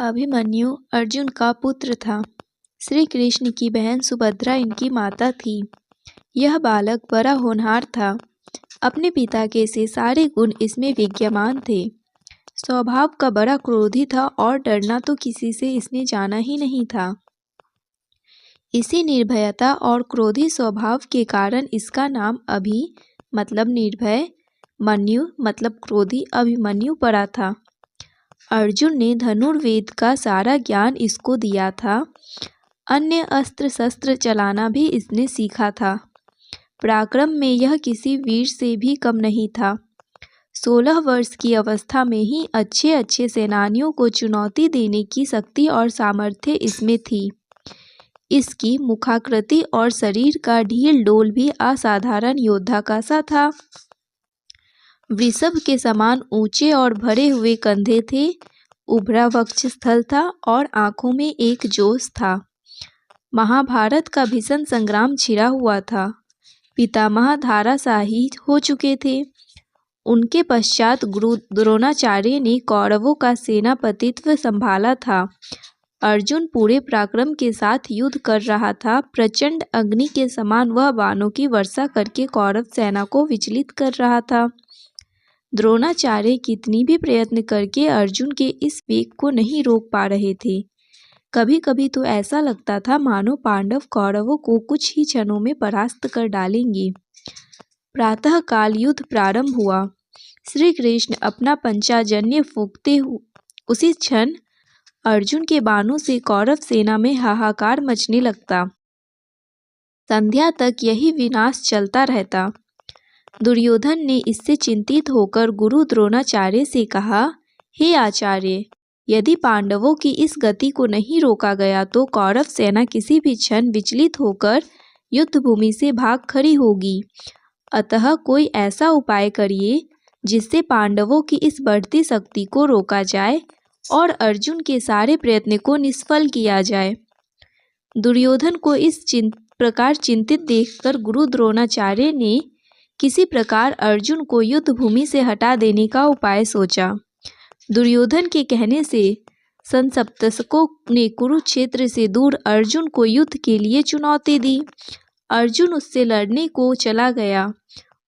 अभिमन्यु अर्जुन का पुत्र था। श्री कृष्ण की बहन सुभद्रा इनकी माता थी। यह बालक बड़ा होनहार था। अपने पिता के से सारे गुण इसमें विद्यमान थे। स्वभाव का बड़ा क्रोधी था और डरना तो किसी से इसने जाना ही नहीं था। इसी निर्भयता और क्रोधी स्वभाव के कारण इसका नाम अभि मतलब निर्भय, मन्यु मतलब क्रोधी अभिमन्यु पड़ा था। अर्जुन ने धनुर्वेद का सारा ज्ञान इसको दिया था। अन्य अस्त्र शस्त्र चलाना भी इसने सीखा था। पराक्रम में यह किसी वीर से भी कम नहीं था। 16 वर्ष की अवस्था में ही अच्छे अच्छे सेनानियों को चुनौती देने की शक्ति और सामर्थ्य इसमें थी। इसकी मुखाकृति और शरीर का ढील डोल भी असाधारण योद्धा का सा था। वृषभ के समान ऊंचे और भरे हुए कंधे थे। उभरा वक्षस्थल था और आंखों में एक जोश था। महाभारत का भीषण संग्राम छिड़ा हुआ था। पितामह धाराशाही हो चुके थे। उनके पश्चात गुरु द्रोणाचार्य ने कौरवों का सेनापतित्व संभाला था। अर्जुन पूरे पराक्रम के साथ युद्ध कर रहा था। प्रचंड अग्नि के समान वह बाणों की वर्षा करके कौरव सेना को विचलित कर रहा था। द्रोणाचार्य कितनी भी प्रयत्न करके अर्जुन के इस वेग को नहीं रोक पा रहे थे। कभी कभी तो ऐसा लगता था मानो पांडव कौरवों को कुछ ही क्षणों में परास्त कर डालेंगे। प्रातः काल युद्ध प्रारंभ हुआ। श्री कृष्ण अपना पंचाजन्य फूंकते उसी क्षण अर्जुन के बाणों से कौरव सेना में हाहाकार मचने लगता। संध्या तक यही विनाश चलता रहता। दुर्योधन ने इससे चिंतित होकर गुरु द्रोणाचार्य से कहा, हे आचार्य, यदि पांडवों की इस गति को नहीं रोका गया तो कौरव सेना किसी भी क्षण विचलित होकर युद्ध भूमि से भाग खड़ी होगी। अतः कोई ऐसा उपाय करिए जिससे पांडवों की इस बढ़ती शक्ति को रोका जाए और अर्जुन के सारे प्रयत्न को निष्फल किया जाए। दुर्योधन को इस प्रकार चिंतित देखकर गुरु द्रोणाचार्य ने किसी प्रकार अर्जुन को युद्ध भूमि से हटा देने का उपाय सोचा। दुर्योधन के कहने से संसप्तकों ने कुरुक्षेत्र से दूर अर्जुन को युद्ध के लिए चुनौती दी। अर्जुन उससे लड़ने को चला गया।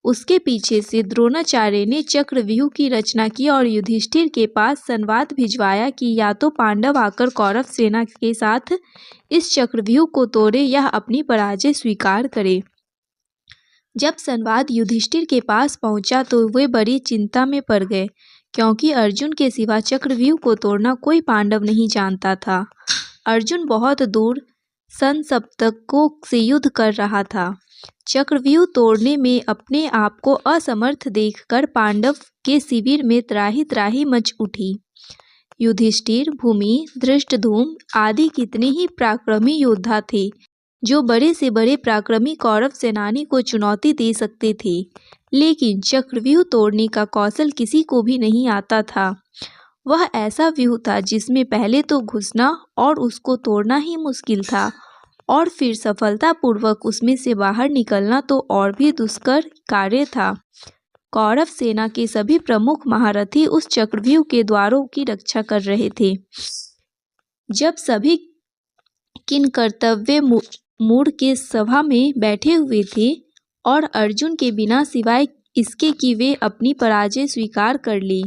उसके पीछे से द्रोणाचार्य ने चक्रव्यूह की रचना की और युधिष्ठिर के पास संवाद भिजवाया कि या तो पांडव आकर कौरव सेना के साथ इस चक्रव्यूह को तोड़े या अपनी पराजय स्वीकार करे। जब संवाद युधिष्ठिर के पास पहुंचा तो वे बड़ी चिंता में पड़ गए, क्योंकि अर्जुन के सिवा चक्रव्यूह को तोड़ना कोई पांडव नहीं जानता था। अर्जुन बहुत दूर संसप्तकों से युद्ध कर रहा था। चक्रव्यूह तोड़ने में अपने आप को असमर्थ देखकर पांडव के शिविर में त्राही त्राही मच उठी। युधिष्ठिर, भूमि, धृष्टद्युम्न आदि कितने ही पराक्रमी योद्धा थे जो बड़े से बड़े पराक्रमी कौरव सेनानी को चुनौती दे सकते थे, लेकिन चक्रव्यूह तोड़ने का कौशल किसी को भी नहीं आता था। वह ऐसा व्यूह था जिसमें पहले तो घुसना और उसको तोड़ना ही मुश्किल था, और फिर सफलतापूर्वक उसमें से बाहर निकलना तो और भी दुष्कर कार्य था। कौरव सेना के सभी प्रमुख महारथी उस चक्रव्यूह के द्वारों की रक्षा कर रहे थे। जब सभी किन कर्तव्य मूड के सभा में बैठे हुए थे और अर्जुन के बिना सिवाय इसके कि वे अपनी पराजय स्वीकार कर ले,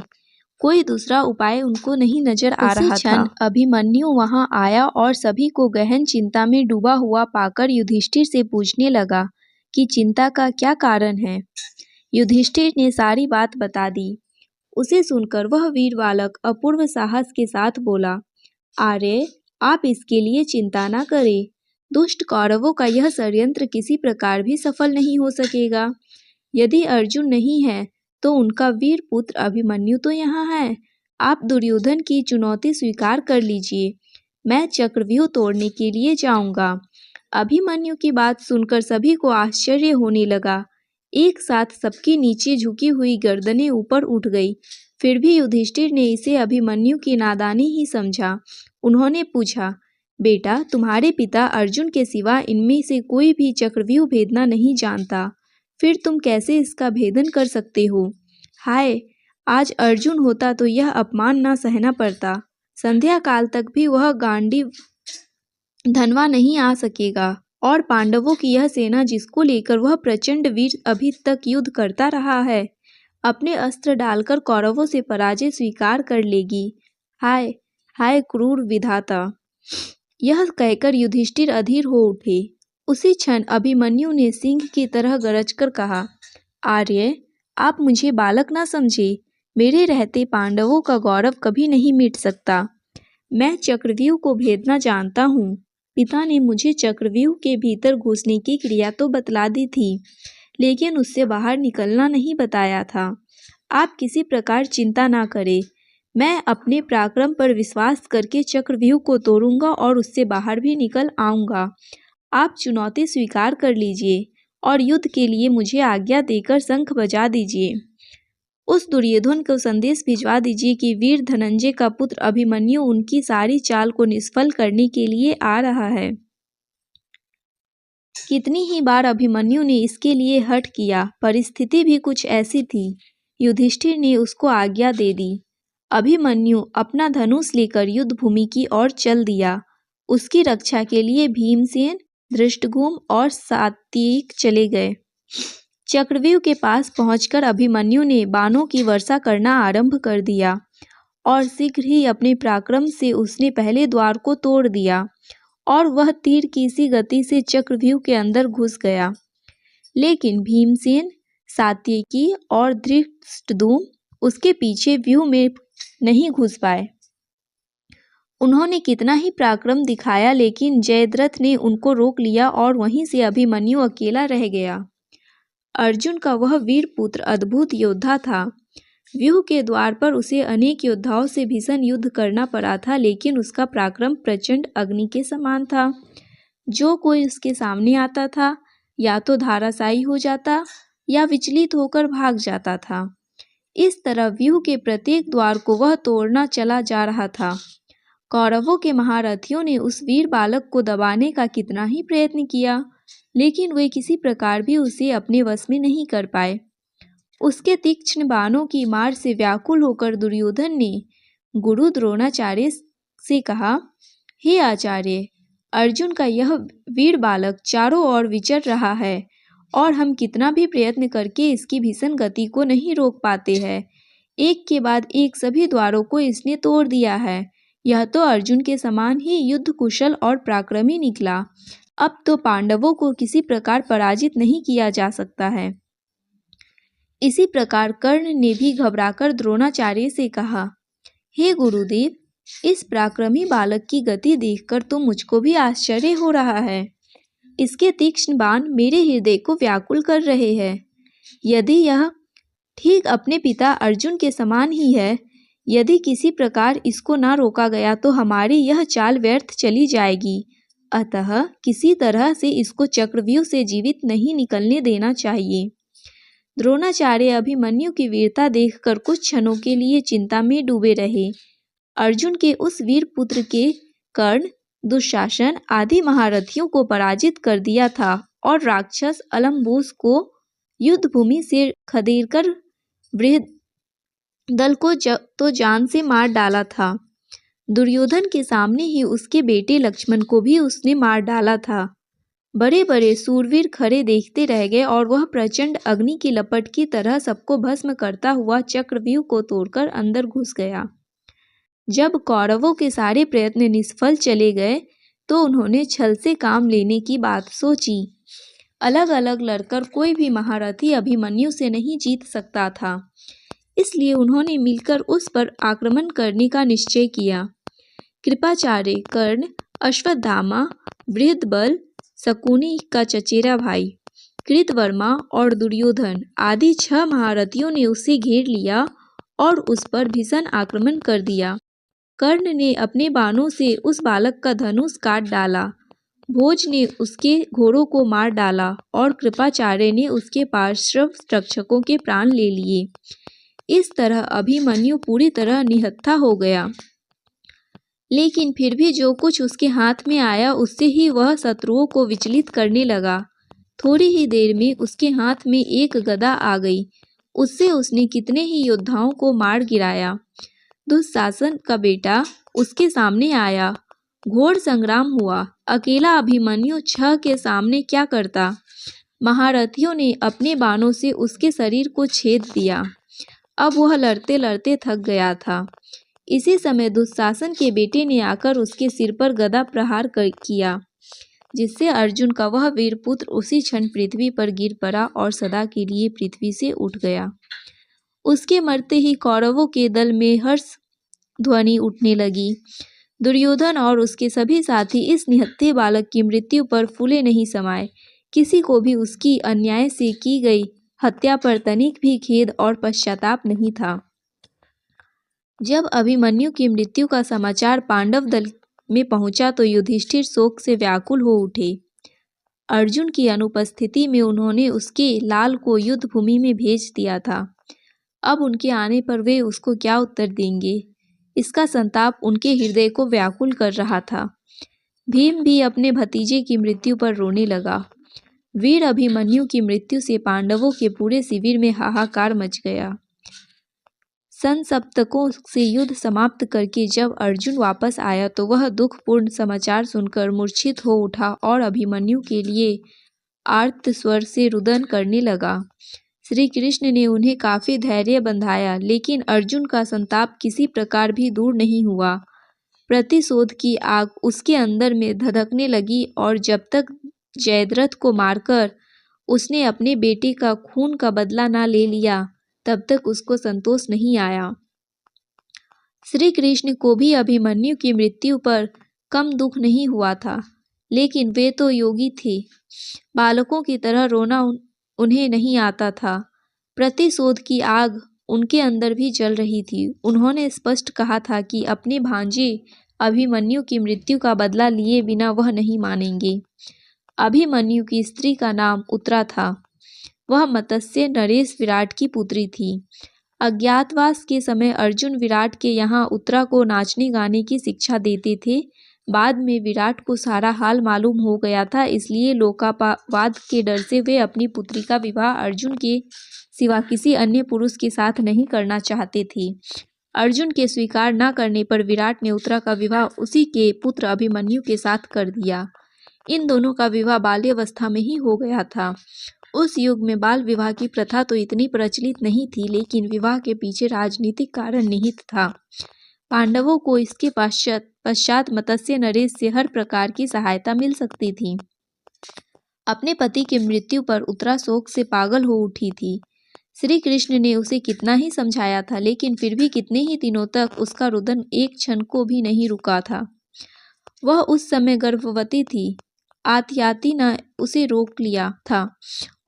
कोई दूसरा उपाय उनको नहीं नजर आ रहा था। अभिमन्यु वहां आया और सभी को गहन चिंता में डूबा हुआ पाकर युधिष्ठिर से पूछने लगा कि चिंता का क्या कारण है। युधिष्ठिर ने सारी बात बता दी। उसे सुनकर वह वीर बालक अपूर्व साहस के साथ बोला, आर्य, आप इसके लिए चिंता न करें। दुष्ट कौरवों का यह षड्यंत्र किसी प्रकार भी सफल नहीं हो सकेगा। यदि अर्जुन नहीं है तो उनका वीर पुत्र अभिमन्यु तो यहाँ है। आप दुर्योधन की चुनौती स्वीकार कर लीजिए। मैं चक्रव्यूह तोड़ने के लिए जाऊंगा। अभिमन्यु की बात सुनकर सभी को आश्चर्य होने लगा। एक साथ सबकी नीचे झुकी हुई गर्दनें ऊपर उठ गई। फिर भी युधिष्ठिर ने इसे अभिमन्यु की नादानी ही समझा। उन्होंने पूछा, बेटा, तुम्हारे पिता अर्जुन के सिवा इनमें से कोई भी चक्रव्यूह भेदना नहीं जानता, फिर तुम कैसे इसका भेदन कर सकते हो? हाय, आज अर्जुन होता तो यह अपमान ना सहना पड़ता। संध्या काल तक भी वह गांडीव धनवा नहीं आ सकेगा। और पांडवों की यह सेना जिसको लेकर वह प्रचंड वीर अभी तक युद्ध करता रहा है, अपने अस्त्र डालकर कौरवों से पराजय स्वीकार कर लेगी। हाय हाय क्रूर विधाता। यह कहकर युधिष्ठिर अधीर हो उठे। उसी क्षण अभिमन्यु ने सिंह की तरह गरजकर कहा, आर्य, आप मुझे बालक ना समझे। मेरे रहते पांडवों का गौरव कभी नहीं मिट सकता। मैं चक्रव्यूह को भेदना जानता हूँ। पिता ने मुझे चक्रव्यूह के भीतर घुसने की क्रिया तो बतला दी थी, लेकिन उससे बाहर निकलना नहीं बताया था। आप किसी प्रकार चिंता ना करें। मैं अपने पराक्रम पर विश्वास करके चक्रव्यूह को तोड़ूंगा और उससे बाहर भी निकल आऊंगा। आप चुनौती स्वीकार कर लीजिए और युद्ध के लिए मुझे आज्ञा देकर शंख बजा दीजिए। उस दुर्योधन को संदेश भिजवा दीजिए कि वीर धनंजय का पुत्र अभिमन्यु उनकी सारी चाल को निष्फल करने के लिए आ रहा है। कितनी ही बार अभिमन्यु ने इसके लिए हठ किया, परिस्थिति भी कुछ ऐसी थी। युधिष्ठिर ने उसको आज्ञा दे दी। अभिमन्यु अपना धनुष लेकर युद्ध भूमि की ओर चल दिया। उसकी रक्षा के लिए भीमसेन, धृष्टद्युम्न और सात्यकी चले गए। चक्रव्यूह के पास पहुंचकर अभिमन्यु ने बाणों की वर्षा करना आरंभ कर दिया और शीघ्र ही अपने पराक्रम से उसने पहले द्वार को तोड़ दिया और वह तीर की सी गति से चक्रव्यूह के अंदर घुस गया। लेकिन भीमसेन, सात्यकी और धृष्टद्युम्न उसके पीछे व्यूह में नहीं घुस पाए। उन्होंने कितना ही पराक्रम दिखाया, लेकिन जयद्रथ ने उनको रोक लिया और वहीं से अभिमन्यु अकेला रह गया। अर्जुन का वह वीर पुत्र अद्भुत योद्धा था। व्यूह के द्वार पर उसे अनेक योद्धाओं से भीषण युद्ध करना पड़ा था, लेकिन उसका पराक्रम प्रचंड अग्नि के समान था। जो कोई उसके सामने आता था या तो धराशायी हो जाता या विचलित होकर भाग जाता था। इस तरह व्यूह के प्रत्येक द्वार को वह तोड़ना चला जा रहा था। कौरवों के महारथियों ने उस वीर बालक को दबाने का कितना ही प्रयत्न किया, लेकिन वे किसी प्रकार भी उसे अपने वश में नहीं कर पाए। उसके तीक्ष्ण बाणों की मार से व्याकुल होकर दुर्योधन ने गुरु द्रोणाचार्य से कहा, हे आचार्य, अर्जुन का यह वीर बालक चारों ओर विचर रहा है और हम कितना भी प्रयत्न करके इसकी भीषण गति को नहीं रोक पाते हैं। एक के बाद एक सभी द्वारों को इसने तोड़ दिया है। यह तो अर्जुन के समान ही युद्ध कुशल और पराक्रमी निकला। अब तो पांडवों को किसी प्रकार पराजित नहीं किया जा सकता है। इसी प्रकार कर्ण ने भी घबराकर द्रोणाचार्य से कहा, हे गुरुदेव, इस पराक्रमी बालक की गति देखकर तो मुझको भी आश्चर्य हो रहा है। इसके तीक्ष्ण बाण मेरे हृदय को व्याकुल कर रहे हैं। यदि यह ठीक अपने पिता अर्जुन के समान ही है, यदि किसी प्रकार इसको ना रोका गया तो हमारी यह चाल व्यर्थ चली जाएगी। अतः किसी तरह से इसको चक्रव्यूह से जीवित नहीं निकलने देना चाहिए। द्रोणाचार्य अभिमन्यु की वीरता देखकर कुछ क्षणों के लिए चिंता में डूबे रहे। अर्जुन के उस वीर पुत्र के कर्ण, दुशासन आदि महारथियों को पराजित कर दिया था और राक्षस अलम्बोस को युद्ध भूमि से खदेड़कर बृहद दल को तो जान से मार डाला था। दुर्योधन के सामने ही उसके बेटे लक्ष्मण को भी उसने मार डाला था। बड़े बड़े सूरवीर खड़े देखते रह गए और वह प्रचंड अग्नि की लपट की तरह सबको भस्म करता हुआ चक्रव्यूह को तोड़कर अंदर घुस गया। जब कौरवों के सारे प्रयत्न निष्फल चले गए तो उन्होंने छल से काम लेने की बात सोची। अलग अलग लड़कर कोई भी महारथी अभिमन्यु से नहीं जीत सकता था, इसलिए उन्होंने मिलकर उस पर आक्रमण करने का निश्चय किया। कृपाचार्य, कर्ण, अश्वत्थामा, बृहद्बल, शकुनी का चचेरा भाई, कृतवर्मा और दुर्योधन आदि 6 महारथियों ने उसे घेर लिया और उस पर भीषण आक्रमण कर दिया। कर्ण ने अपने बाणों से उस बालक का धनुष काट डाला, भोज ने उसके घोड़ों को मार डाला और कृपाचार्य ने उसके पार्श्व रक्षकों के प्राण ले लिए। इस तरह अभिमन्यु पूरी तरह निहत्था हो गया, लेकिन फिर भी जो कुछ उसके हाथ में आया उससे ही वह शत्रुओं को विचलित करने लगा। थोड़ी ही देर में उसके हाथ में एक गदा आ गई। उससे उसने कितने ही योद्धाओं को मार गिराया। दुशासन का बेटा उसके सामने आया। घोर संग्राम हुआ। अकेला अभिमन्यु छह के सामने क्या करता। महारथियों ने अपने बाणों से उसके शरीर को छेद दिया। अब वह लड़ते लड़ते थक गया था। इसी समय दुशासन के बेटे ने आकर उसके सिर पर गदा प्रहार किया, जिससे अर्जुन का वह वीर पुत्र उसी क्षण पृथ्वी पर गिर पड़ा और सदा के लिए पृथ्वी से उठ गया। उसके मरते ही कौरवों के दल में हर्ष ध्वनि उठने लगी। दुर्योधन और उसके सभी साथी इस निहत्थे बालक की मृत्यु पर फूले नहीं समाये। किसी को भी उसकी अन्याय से की गई हत्या पर तनिक भी खेद और पश्चाताप नहीं था। जब अभिमन्यु की मृत्यु का समाचार पांडव दल में पहुंचा तो युधिष्ठिर शोक से व्याकुल हो उठे। अर्जुन की अनुपस्थिति में उन्होंने उसके लाल को युद्ध भूमि में भेज दिया था। अब उनके आने पर वे उसको क्या उत्तर देंगे, इसका संताप उनके हृदय को व्याकुल कर रहा था। भीम भी अपने भतीजे की मृत्यु पर रोने लगा। वीर अभिमन्यु की मृत्यु से पांडवों के पूरे शिविर में हाहाकार मच गया। संसप्तकों से युद्ध समाप्त करके जब अर्जुन वापस आया तो वह दुखपूर्ण समाचार सुनकर मूर्छित हो उठा और अभिमन्यु के लिए आर्त स्वर से रुदन करने लगा। श्री कृष्ण ने उन्हें काफी धैर्य बंधाया, लेकिन अर्जुन का संताप किसी प्रकार भी दूर नहीं हुआ। प्रतिशोध की आग उसके अंदर में धधकने लगी और जब तक जयद्रथ को मारकर उसने अपने बेटे का खून का बदला ना ले लिया तब तक उसको संतोष नहीं आया। श्री कृष्ण को भी अभिमन्यु की मृत्यु पर कम दुख नहीं हुआ था, लेकिन वे तो योगी थे। बालकों की तरह रोना उन्हें नहीं आता था। प्रतिशोध की आग उनके अंदर भी जल रही थी। उन्होंने स्पष्ट कहा था कि अपने भांजे अभिमन्यु की मृत्यु का बदला लिए बिना वह नहीं मानेंगे। अभिमन्यु की स्त्री का नाम उत्तरा था। वह मत्स्य नरेश विराट की पुत्री थी। अज्ञातवास के समय अर्जुन विराट के यहाँ उत्तरा को नाचने गाने की शिक्षा देते थे। बाद में विराट को सारा हाल मालूम हो गया था, इसलिए लोकापवाद के डर से वे अपनी पुत्री का विवाह अर्जुन के सिवा किसी अन्य पुरुष के साथ नहीं करना चाहते थे। अर्जुन के स्वीकार न करने पर विराट ने उत्तरा का विवाह उसी के पुत्र अभिमन्यु के साथ कर दिया। इन दोनों का विवाह बाल्यावस्था में ही हो गया था। उस युग में बाल विवाह की प्रथा तो इतनी प्रचलित नहीं थी, लेकिन विवाह के पीछे राजनीतिक कारण निहित था। पांडवों को इसके पश्चात मत्स्य नरेश से हर प्रकार की सहायता मिल सकती थी। अपने पति की मृत्यु पर उत्तरा शोक से पागल हो उठी थी। श्री कृष्ण ने उसे कितना ही समझाया था, लेकिन फिर भी कितने ही दिनों तक उसका रुदन एक क्षण को भी नहीं रुका था। वह उस समय गर्भवती थी। आत्याती ने उसे रोक लिया था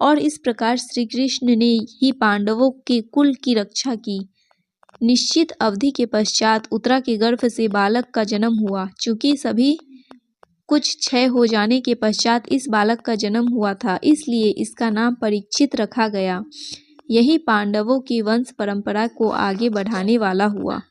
और इस प्रकार श्री कृष्ण ने ही पांडवों के कुल की रक्षा की। निश्चित अवधि के पश्चात उत्तरा के गर्भ से बालक का जन्म हुआ। चूंकि सभी कुछ क्षय हो जाने के पश्चात इस बालक का जन्म हुआ था, इसलिए इसका नाम परीक्षित रखा गया। यही पांडवों की वंश परंपरा को आगे बढ़ाने वाला हुआ।